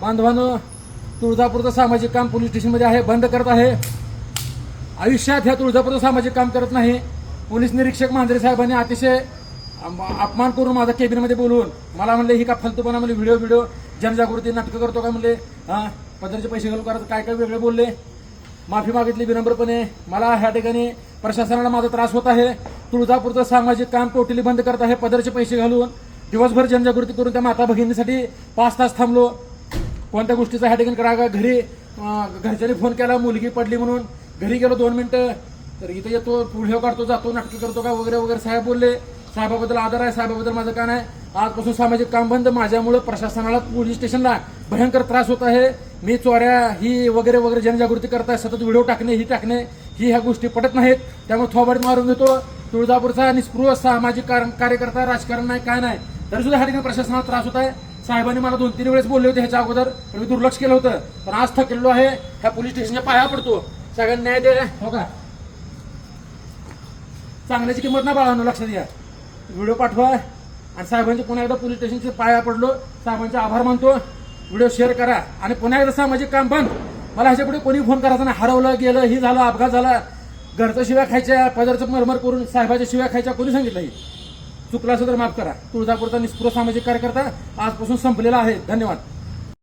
बांधवांनो, तुळजापूरचं सामाजिक काम पोलीस स्टेशनमध्ये आहे, बंद करत आहे. आयुष्यात ह्या तुळजापूरचं सामाजिक काम करत नाही. पोलीस निरीक्षक मांजरे साहेबांनी अतिशय अपमान करून माझा केबिनमध्ये बोलवून मला म्हणले ही का फालतूपणा म्हणजे व्हिडिओ जनजागृती नाटकं करतो का म्हणले. पदरचे पैसे घालून करायचं काय काय वेगळे बोलले. माफी मागितली विनम्रपणे. मला ह्या ठिकाणी प्रशासनाला माझा त्रास होत आहे. तुळजापूरचं सामाजिक काम टोटली बंद करत आहे. पदरचे पैसे घालून दिवसभर जनजागृती करून त्या माता भगिनीसाठी 5 तास थांबलो. कोणत्या गोष्टीचा ह्या ठिकाणी करा. घरी घरच्यांनी फोन केला मुलगी पडली म्हणून. घरी गेलो 2 मिनिटं तर इथं येतो पुढे काढतो जातो नाटकं करतो का वगैरे वगैरे. साहेब बोलले. साहेबाबद्दल आदर आहे. साहेबाबद्दल माझं काय नाही. आजपासून सामाजिक काम बंद. माझ्यामुळे प्रशासनाला पोलीस स्टेशनला भयंकर त्रास होत आहे. मी चोऱ्या ही वगैरे वगैरे जनजागृती करताय. सतत व्हिडिओ टाकणे ही टाकणे ही ह्या गोष्टी पटत नाहीत. त्यामुळे थोबाडीत मारून घेतो. तुळजापूरचा निस्पृह सामाजिक कार्यकर्ता राजकारण नाही काय नाही तरी सुद्धा ह्या ठिकाणी प्रशासनाला त्रास होत आहे. साहेबांनी मला 2-3 वेळेस बोलले होते ह्याच्या अगोदर पण मी दुर्लक्ष केलं होतं. पण आज थकलेलो आहे. ह्या पोलीस स्टेशनच्या पाया पडतो. सगळ्यांना न्याय द्या. हो का चांगल्याची किंमत ना बाळांनो लक्षात घ्या. व्हिडिओ पाठवा आणि साहेबांचे पुन्हा एकदा पोलीस स्टेशनचे पाया पडलो. साहेबांचे आभार मानतो. व्हिडिओ शेअर करा आणि पुन्हा एकदा सामाजिक काम बंद. मला ह्याच्या पुढे कोणी फोन करायचा नाही. हरवलं गेलं ही झालं अपघात झाला घरचं शिव्या खायच्या पदरचं मरमर करून साहेबाच्या शिव्या खायच्या कोणी सांगितलं. चुकला असं तर माफ करा. तुळजापूरचा निस्पृह सामाजिक कार्यकर्ता आजपासून संपलेला आहे. धन्यवाद.